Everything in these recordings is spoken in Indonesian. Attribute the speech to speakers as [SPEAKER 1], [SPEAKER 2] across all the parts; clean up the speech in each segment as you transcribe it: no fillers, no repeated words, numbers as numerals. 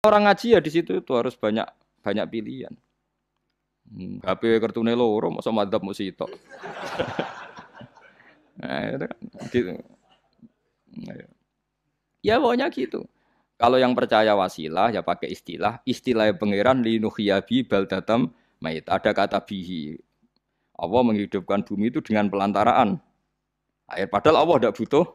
[SPEAKER 1] Orang ngaji ya di situ itu harus banyak banyak pilihan. HP kartune loro masa madzhab mesti tok. Nah, itu kan gitu. Ya pokoknya gitu. Kalau yang percaya wasilah ya pakai istilah pangeran linuhyabi baldatam mait. Ada kata bihi. Allah menghidupkan bumi itu dengan pelantaraan air. Padahal Allah tidak butuh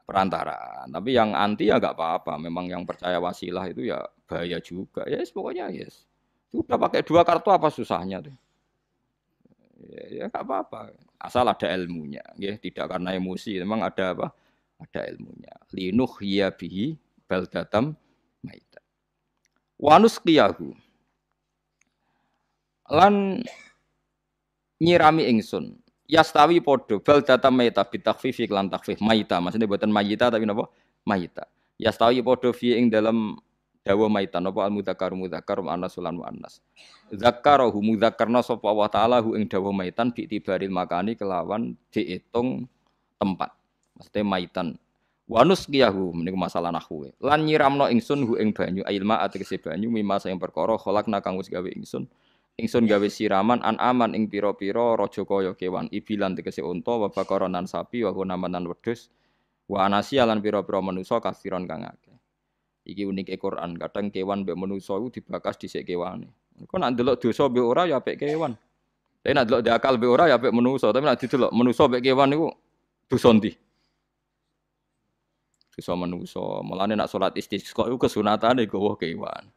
[SPEAKER 1] perantaraan. Tapi yang anti ya nggak apa-apa. Memang yang percaya wasilah itu ya bahaya juga. Yes, pokoknya yes. Sudah pakai dua kartu apa susahnya tuh? Ya nggak apa-apa. Asal ada ilmunya, ya tidak karena emosi. Memang ada apa? Ada ilmunya. Linuh ya bihi baldatam maita. Wanus kiyahu lan nyirami ingsun. Yastawi podo baldatam maita bitakfif iklan takfif maita. Maksudnya buatan mayita tapi napa? Maita. Yastawi podo fi ing dalam dawa maitan apa al mudzakkar muannas lan muannas. Zakarahu mudzakkarna sapa Allah taala hu ing dawa maitan bi tibaril makani kelawan diitung tempat. Maksudnya maitan. Wanus kiyahu meniku masalah nahwu. Lan nyiramno ingsun hu ing banyu ailma ategese banyu mimma sing perkara kholakna kang wis gawe ingsun. Ingsun gawe siraman an aman ing pira-pira raja kaya kewan ibilan tegese unta wa bakaronan sapi wa gunamanan wedhus wa anasi lan pira-pira manusa kasiron kang akeh. Iki unike Quran, kadang kewan mbek manusa iku dibakas dhisik kewane. Kok nak ndelok dosa mbek ora ya apik kewan. Tapi nak ndelok diakal mbek ora ya apik manusa, tapi nak didelok manusa mbek kewan niku dosa ndi? Dosa manusa. Mulane nak salat istisqa iku kesunatane gawa kewan.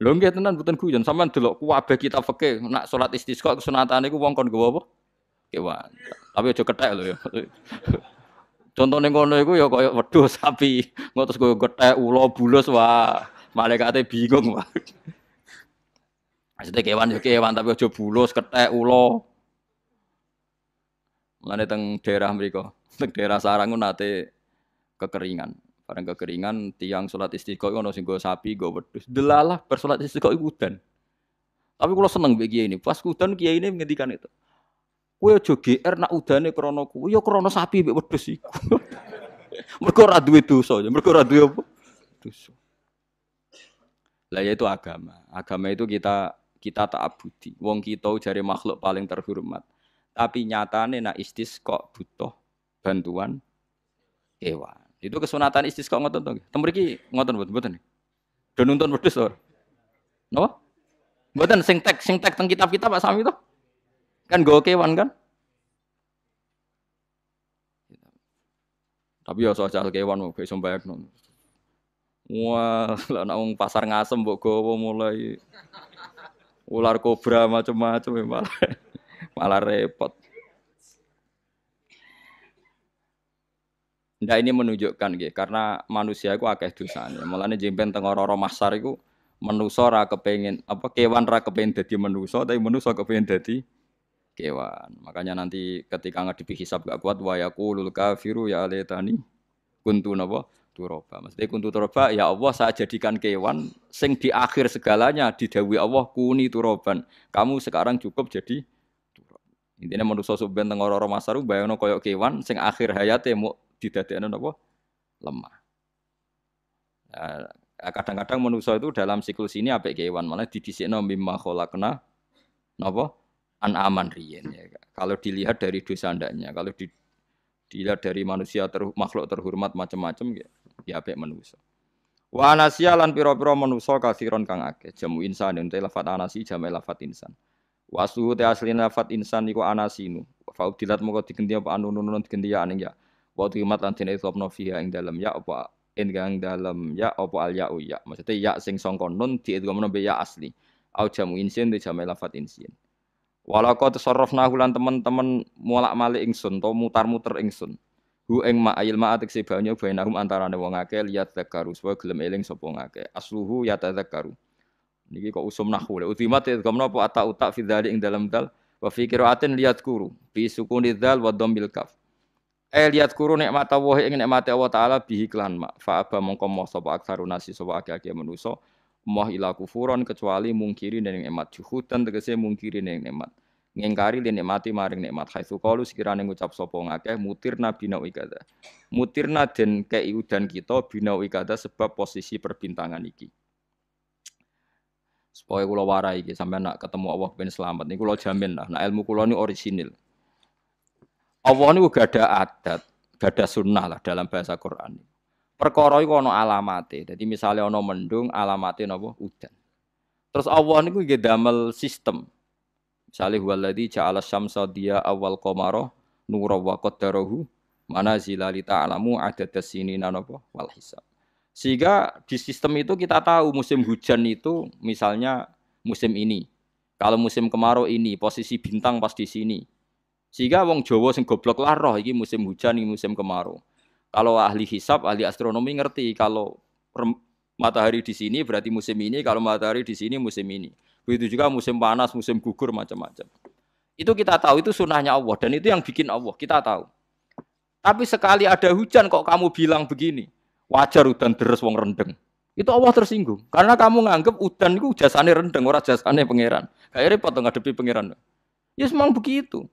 [SPEAKER 1] Lho nggih tenan mboten guyon, sampean delok kabeh kitab fikih nak salat istisqa kesunatane iku wong kon gawa apa? Kewan. Tapi aja kethek lho ya. Contone ngono iku ya kaya wedhus sapi, engko terus go gethek ula bulus wah, malaikate bingung wah. Maksudnya kewan ya kewan tapi aja bulus, kethek ula. Mulane teng daerah mriku, teng daerah Sarang nate kekeringan. Bareng kekeringan tiang salat istiqo ono sing go sapi, go wedhus. Delalah bersalat istiqo iku udan. Tapi kula seneng mbek kiai ini. Pas udan kiai ini ngendikan itu. Kowe aja GR nak udane krana kuwi ya krana sapi mbek wedhus iku. Mergo ora duwe dosa, mergo ora duwe apa? Dosa. Lah ya itu agama. Agama itu kita ta'abudi. Wong kita jare makhluk paling terhormat. Tapi nyatane nak istisqa butuh bantuan kewan. Itu kesunatan istisqa ngoten to. Tem mriki ngoten mboten. Do nuntun wedhus to. Napa? Mboten sing tek teng kitab-kitab Pak Sami to. Kan nggawa kewan kan? Tapi ya soal kewan mau iso mbayakno. Wah, lah nek wong pasar ngasem mbok gawa mulai ular kobra macam-macam malah repot. Ndak ini menunjukkan nggih, karena manusia iku akeh dosane. Mulane jemben teng ora-ora mahsyar iku manusa ra kepengin apa kewan ra kepengin dadi manusa, tapi manusa kepengin dadi kewan. Makanya nanti ketika ngadepi hisab gak kuat wa yaqulul kafiru ya laitani kuntu napa turaba. Maksudnya kuntu turaba ya Allah saya jadikan kewan sing di akhir segalanya didhawuhi Allah kuni turaban. Kamu sekarang cukup jadi turab. Intine manusa sampeyan teng ora-ora masaru bayangno koyo kewan sing akhir hayate mau didadekno napa lemah. Nah, kadang-kadang manusa itu dalam siklus ini apik kewan malah didhisikno mimma khalaqna napa an-aman riyen ya. Kalau dilihat dari dosa ndaknya, kalau dilihat dari manusia makhluk terhormat macam-macam ya apik manusia. Wa anasiya lan pira-pira manusa kasiron kang akeh. Jamu insan ente lafat anasi jamu lafat insan. Wa asluhu te asline lafat insan niku anasinu. Fa udilat moko digenti apa anunun digenti ya aning ya. Wa timat lan dene sopno fiha ing dalem ya apa ing dalem ya apa al ya ya. Maksudnya ya sing sangka nun diidghamno be ya asli. Au jamu insin te jamu lafat insin. Walaqad tasarrafna lan teman-teman molak-malik ingsun to mutar-muter ingsun. Hu ing ma ayil ma atik banyu bainahum antarane wong akeh liat zakaru supaya gelem eling sapa ngakeh. Asluhu ya tadzakaru. Niki kok usum nahwu. Ultimat gamno apa ata utak fi dzalik ing dalam dal wa fi qiraatin liat kuru bi sukuni dzal wa dhammil kaf. Liat kuru nikmat Allah ing nikmate Allah taala bihi klan ma. Fa aba mongko moh sapa aksarun nasi sapa akeh-akeh manusa. Moh ila kufuron kecuali mungkiri ning nikmat juhudan tegese mungkiri ning nikmat ngingkari li nikmati maring nikmat haitsu qalu sekirane ngucap sapa ngakeh mutirna bina ikada mutirna den kei udan kita bina ikada sebab posisi perbintangan iki Supaya kula warai iki sampean nak ketemu Allah ben selamat niku kula jamin lah. Nah ilmu kula ini orisinil. Allah niku gak ada adat, gak ada sunnah lah dalam bahasa Quran. Perkara iku ana alamate. Dadi misale ana mendung alamate napa udan. Terus Allah niku nggih damel sistem. Misale huwallazi ja'ala syamsa diya awal qamara nura wa qaddarahu manazila li ta'lamu adadas sinina napa wal hisab. Sehingga di sistem itu kita tahu musim hujan itu misalnya musim ini. Kalau musim kemarau ini, posisi bintang pas di sini. Sehingga wong Jawa sing goblok lah roh iki musim hujan, iki musim kemarau. Kalau ahli hisab, ahli astronomi ngerti kalau matahari di sini berarti musim ini, kalau matahari di sini musim ini. Begitu juga musim panas, musim gugur macam-macam. Itu kita tahu, itu sunnahnya Allah dan itu yang bikin Allah, kita tahu. Tapi sekali ada hujan kok kamu bilang begini. Wajar udan deres wong rendeng. Itu Allah tersinggung. Karena kamu nganggep udan itu jasane rendeng, ora jasane pangeran. Kayak repot ngadepi pangeran. Ya memang begitu.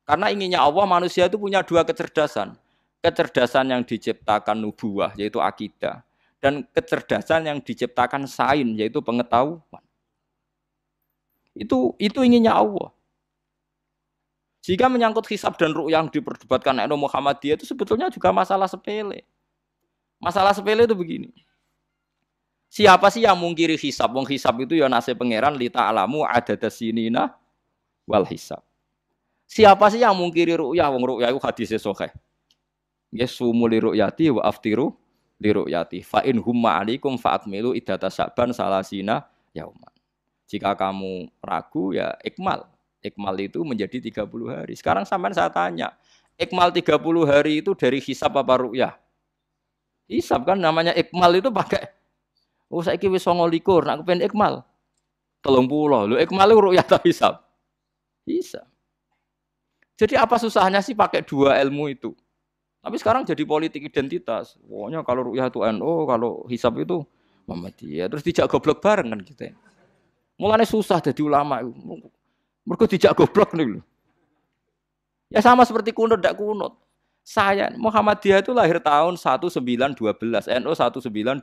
[SPEAKER 1] Karena inginnya Allah manusia itu punya dua kecerdasan. Kecerdasan yang diciptakan nubuwah yaitu akidah dan kecerdasan yang diciptakan sains yaitu pengetahuan. Itu inginnya Allah. Jika menyangkut hisab dan ru'yah yang diperdebatkan oleh Muhammadiyah itu sebetulnya juga masalah sepele. Masalah sepele itu begini. Siapa sih yang mungkiri hisab? Wong hisab itu ya nasib pangeran li ta'lamu adadas sinina wal hisab. Siapa sih yang mungkiri ru'yah? Wong ru'yah itu hadisnya sahih. Yasumu li ru'yati wa aftiru li ru'yati. Fa in humma alaikum fa akmilu iddata sa'ban salasina yauman. Jika kamu ragu ya ikmal. Ikmal itu menjadi 30 hari. Sekarang sampean saya tanya, ikmal 30 hari itu dari hisab apa ru'yah? Hisab kan namanya ikmal itu pakai saiki wis 29 nak kepen ikmal 30. Lho ikmal itu ru'yah ta hisab? Hisab. Jadi apa susahnya sih pakai dua ilmu itu? Tapi sekarang jadi politik identitas. Pokoknya kalau ru'yah itu NU, kalau hisab itu Muhammadiyah. Terus dijak goblok bareng kan kita. Mulane susah jadi ulama itu. Mergo dijak goblok nih lho. Ya sama seperti kunut ndak kunut. Saya Muhammadiyah itu lahir tahun 1912, NU 1926.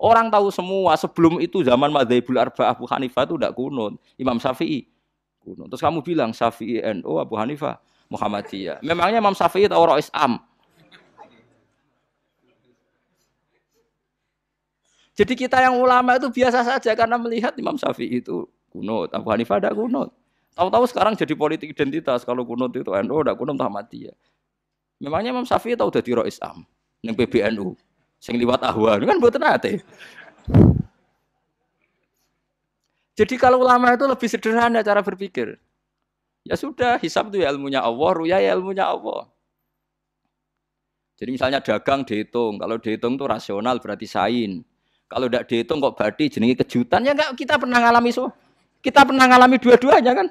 [SPEAKER 1] Orang tahu semua sebelum itu zaman Madzhabul Arba'ah Abu Hanifah itu ndak kunut, Imam Syafi'i kunut. Terus kamu bilang Syafi'i NU, Abu Hanifah Muhammadiyah. Memangnya Imam Syafi'i tahu Rois Am? Jadi kita yang ulama itu biasa saja karena melihat Imam Syafi'i itu kunut, Abu Hanifah ndak kunut. Tahu-tahu sekarang jadi politik identitas kalau kunut itu NU ndak kunut Muhammadiyah. Memangnya Imam Syafi'i tahu dadi Rois Am ning PBNU sing liwat ahwa kan mboten ate. Jadi kalau ulama itu lebih sederhana cara berpikir. Ya sudah, hisab itu ya ilmunya Allah, ruya ya ilmunya Allah. Jadi misalnya dagang dihitung, kalau dihitung itu rasional berarti sain. Kalau tidak dihitung kok badi jenenge kejutan ya enggak kita pernah ngalami Kita pernah ngalami dua-duanya kan?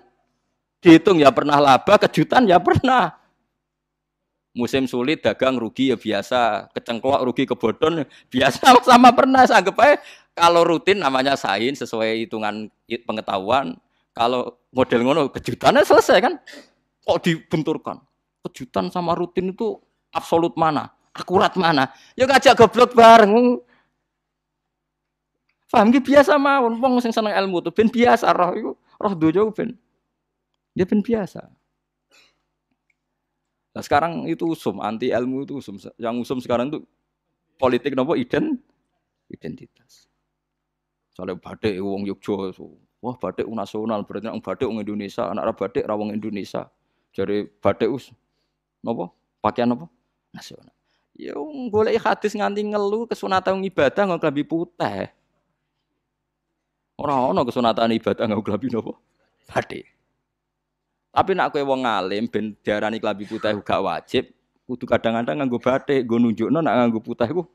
[SPEAKER 1] Dihitung ya pernah laba, kejutan ya pernah. Musim sulit dagang rugi ya biasa, kecengklok rugi kebodhon biasa sama pernah. Anggap aja kalau rutin namanya sains sesuai hitungan pengetahuan. Kalau model ngono kejutannya selesai kan? Kok dibenturkan? Kejutan sama rutin itu absolut mana? Akurat mana? Ya ngajak goblok bareng. Paham ki biasa mawon wong sing seneng ilmu tuh ben biasa roh iku roh donya ben. Dia ben biasa. Nah sekarang itu usum, anti ilmu itu usum. Yang usum sekarang itu politik nopo identitas. Soalnya batik wong Yogyo, wah batik nasional berarti wong batik wong Indonesia, anak batik ra wong Indonesia. Jadi batik nopo pakaian nopo nasional. Ya golek hadis nganti ngelu kesunatan ibadah nggo klambi putih. Ora ono kesunatan ibadah nggo klambi nopo batik. Tapi nak kowe wong alim ben diarani klambi putih gak wajib, kudu kadang-kadang nganggo batik, nggo nunjukno nak nganggo putih iku.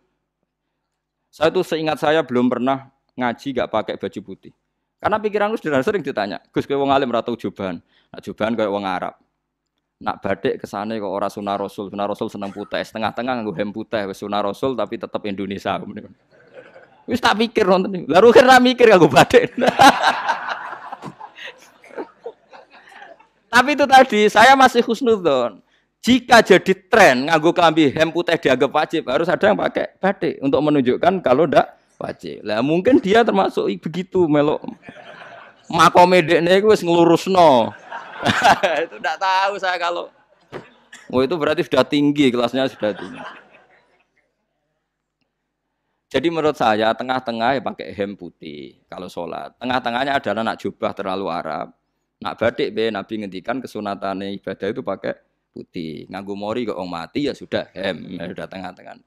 [SPEAKER 1] Saya tuh seingat saya belum pernah ngaji gak pakai baju putih. Karena pikiranku sederhana sering ditanya, "Gus kowe wong alim ora tau joban." Nak joban koyo wong Arab. Nak batik kesane kok ora sunah Rasul. Sunah Rasul seneng putih, setengah-tengah nganggo hem putih wis sunah Rasul tapi tetep Indonesia. Wis tak pikir nonton niku. Lah rugen ra mikir nganggo batik. Tapi itu tadi, saya masih husnudzon. Jika jadi tren nganggo klambi hem putih dianggap wajib, harus ada yang pakai batik untuk menunjukkan kalau ndak wajib. Lah mungkin dia termasuk begitu melok makome dekne iku wis nglurusno. Itu enggak tahu saya kalau itu berarti sudah tinggi kelasnya sudah tinggi. Jadi menurut saya tengah-tengah ya pakai hem putih kalau sholat. Tengah-tengahnya adalah nak jubah terlalu Arab. Nak batik be Nabi ngendikan kesunatan ibadah itu pakai putih. Nganggo mori kok orang mati ya sudah hem, ya sudah tengah-tengah.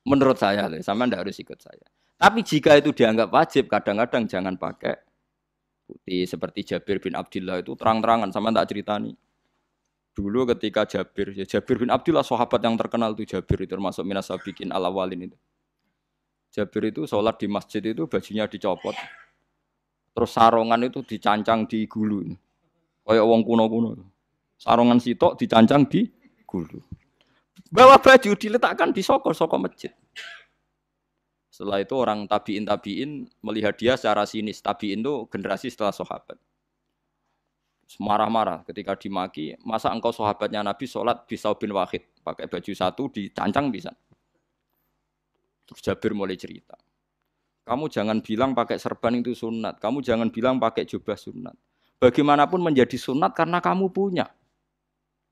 [SPEAKER 1] Menurut saya, sama ndak harus ikut saya. Tapi jika itu dianggap wajib, kadang-kadang jangan pakai putih. Seperti Jabir bin Abdullah itu terang-terangan, sama ndak ceritani. Dulu ketika Jabir bin Abdullah sahabat yang terkenal itu Jabir itu termasuk minas sabiqin al-awwalin itu. Jabir itu sholat di masjid itu bajunya dicopot. Terus sarongan itu dicancang di gulu. Kayak wong kuno-kuno. Sarongan sitok dicancang di gulu. Bawa baju diletakkan di sokor masjid. Setelah itu orang tabiin melihat dia secara sinis. Tabiin itu generasi setelah sahabat. Marah-marah ketika dimaki. Masa engkau sahabatnya Nabi sholat bisa bin wahid. Pakai baju satu dicancang bisa. Terus Jabir mulai cerita. Kamu jangan bilang pakai serban itu sunat. Kamu jangan bilang pakai jubah sunat. Bagaimanapun menjadi sunat karena kamu punya.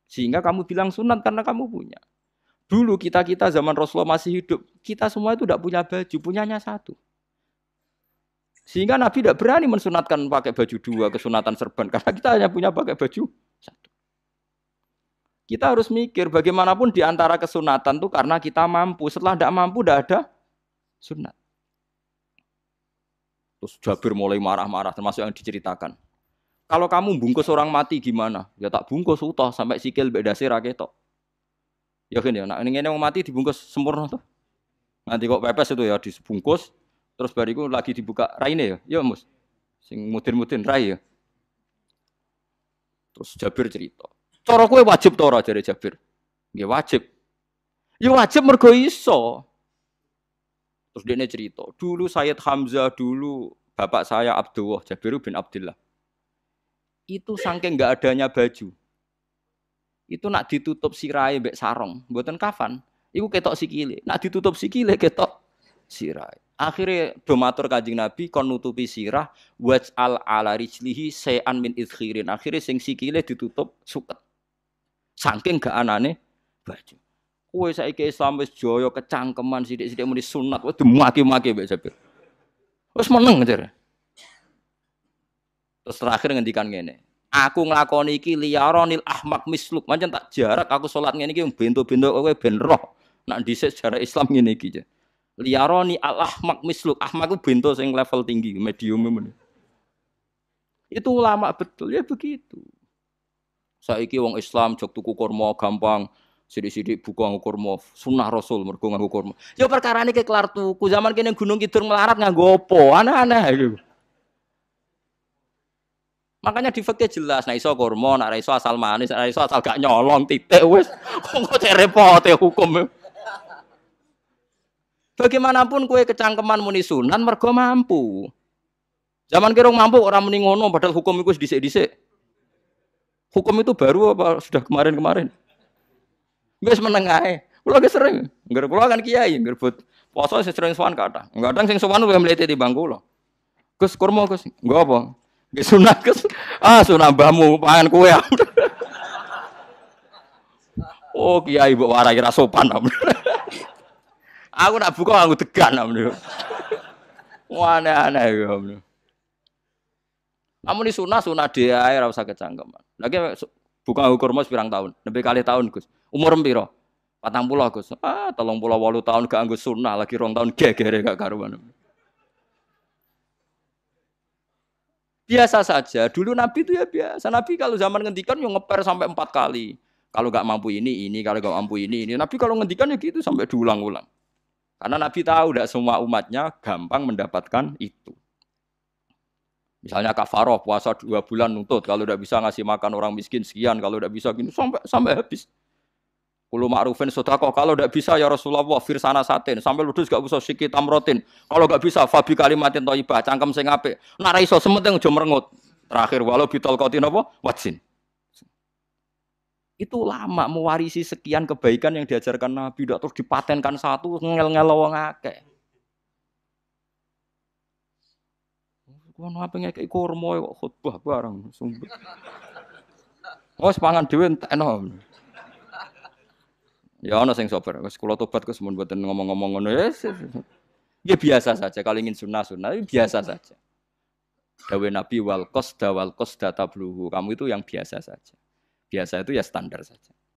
[SPEAKER 1] Sehingga kamu bilang sunat karena kamu punya. Dulu kita zaman Rasulullah masih hidup. Kita semua itu tidak punya baju. Punyanya satu. Sehingga Nabi tidak berani mensunatkan pakai baju dua. Kesunatan serban. Karena kita hanya punya pakai baju satu. Kita harus mikir bagaimanapun di antara kesunatan itu karena kita mampu. Setelah tidak mampu tidak ada sunat. Terus Jabir mulai marah-marah termasuk yang diceritakan. Kalau kamu bungkus orang mati gimana? Ya tak bungkus utuh sampai sikil mbek dase ra ketok. Ya kan ya, nek ngene wong mati dibungkus sempurna tuh. Nanti kok pepes itu ya dibungkus terus bariku lagi dibuka raine ya. Ya Mus. Sing mudin-mudin rai ya. Terus Jabir cerita. Cara kowe wajib ta ora jare Jabir? Nggih wajib. Ya wajib mergo iso. Terus dia cerita, dulu Sayyid Hamzah dulu bapak saya Abdullah Jabir bin Abdullah. Itu saking enggak adanya baju. Itu nak ditutup sirahe mbek sarong, mboten kafan. Iku ketok sikile. Nak ditutup sikile ketok sirahe. Akhirnya do matur Kanjeng Nabi kon nutupi sirah waj'al ala rijlihi sayan min idkhirin. Akhirnya sing sikile ditutup suket. Saking gak anane baju. Kowe saiki Islam wis jaya kecangkeman sithik-sithik muni sunat wis dimaki-maki mbek Jabir. Wis meneng jare. Terus terakhir ngendikan ngene. Aku nglakoni iki liyaronil ahmak misluk. Pancen tak jarak aku salat ngene iki bento-bento kowe ben roh. Nak dhisik sejarah Islam ngene iki. Liyaroni al ahmak misluk. Ahmak ku bento sing level tinggi, medium men. Itu ulama betul ya begitu. Saiki wong Islam jog tuku kurma gampang, sithik-sithik buka nganggo kurma, sunah Rasul mergo nganggo kurma. Ya perkarane ke kelar tuku, zaman kene Gunung Kidul melarat nganggo opo? Aneh-aneh iku. Makanya di fikih jelas, nek iso kurma, nek iso asal manis, nek iso asal gak nyolong titik wis. Kok repote hukum. Bagaimanapun kue kecangkeman muni sunan mergo mampu. Zaman kira mampu orang muni ngono padahal hukum iku wis dhisik-dhisik. Hukum itu baru apa sudah kemarin-kemarin? Wis meneng ae. Kula ge sering, ngger kula kan kiai, ngger poso sering sowan kathah. Kadang sing sowan luwih mlete timbang kula. Gus kurma Gus, nggo apa? Nggih sunat Gus. Ah sunah mbahmu pangan kowe. Oh kiai mbok warai ra sopan. Aku nak buka nganggo degan. Wah aneh-aneh ya. Namun di sunah dia ora usah kecangkeman. Lagi buka kurma pirang tahun, lebih kali tahun Gus. Umur piro? 40 Gus. 38 tahun gak nganggo sunah, lagi 2 tahun gegere gak karuan. Biasa saja. Dulu Nabi itu ya biasa. Nabi kalau zaman ngendikan yang ngeper sampai 4 kali. Kalau gak mampu ini, kalau gak mampu ini. Nabi kalau ngendikan ya gitu sampai diulang-ulang. Karena Nabi tahu tidak semua umatnya gampang mendapatkan itu. Misalnya kafaroh puasa 2 bulan nuntut, kalau tidak bisa ngasih makan orang miskin sekian, kalau tidak bisa gini sampai habis. Kulo ma'rufin sedekah, kalau tidak bisa ya Rasulullah firsana satin, sampai ludus gak usah sikit tamrotin. Kalau gak bisa fabi kalimatin thayyibah, cangkem sing apik. Nek ra iso sementing aja merengut. Terakhir walau bitol qatin apa? Watsin. Itu lama mewarisi sekian kebaikan yang diajarkan Nabi, tidak terus dipatenkan satu ngel-ngel wong akeh. Wong apa ngekeki kurma kok khutbah bareng sumpah. Oh, sepangan dhewe entekno. Ya ana sing sabar, wis kula tobat Gus mun mboten ngomong-ngomong ngono ya. Ya biasa saja kalau ingin sunnah-sunnah biasa saja. Dawe Nabi wal qasda tabluhu. Kamu itu yang biasa saja. Biasa itu ya standar saja.